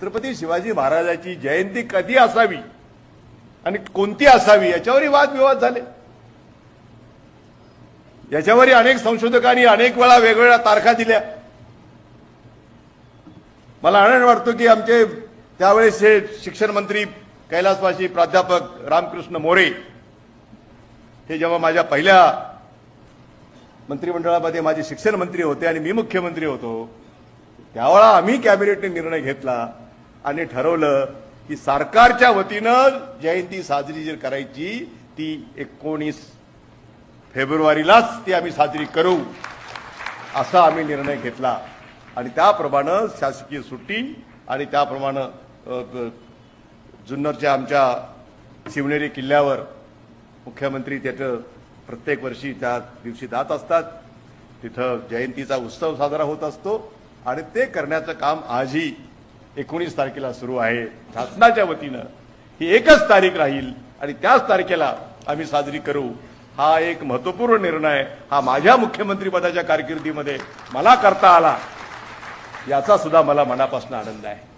छत्रपती शिवाजी महाराजांची जयंती कधी असावी आणि कोणती असावी याच्यावरही वादविवाद झाले। याच्यावरही अनेक संशोधकांनी अनेक वेळा वेगवेगळ्या तारखा दिल्या। मला आनंद वाटतो की आमचे त्यावेळेसचे शिक्षण मंत्री कैलासवासी प्राध्यापक रामकृष्ण मोरे हे जेव्हा माझ्या पहिल्या मंत्रिमंडळामध्ये माझे शिक्षण मंत्री होते आणि मी मुख्यमंत्री होतो त्यावेळा आम्ही कॅबिनेटने निर्णय घेतला आणि ठरवलं की सरकारच्या वतीनं जयंती साजरी जर करायची ती 19 फेब्रुवारीलाच ती आम्ही साजरी करू असा आम्ही निर्णय घेतला आणि त्याप्रमाणे शासकीय सुट्टी आणि त्याप्रमाणे जुन्नरच्या आमच्या शिवनेरी किल्ल्यावर मुख्यमंत्री त्याचं प्रत्येक वर्षी त्या दिवशी जात असतात। तिथं जयंतीचा उत्सव साजरा होत असतो आणि ते करण्याचं काम आजही 19 तारखेला सुरू आहे। शासनाच्या वतीनं ही एकच तारीख राहील आणि त्याच तारखेला आम्ही साजरी करू हा एक महत्त्वपूर्ण निर्णय हा माझ्या मुख्यमंत्रीपदाच्या कारकिर्दीमध्ये मला करता आला याचा सुद्धा मला मनापासून आनंद आहे।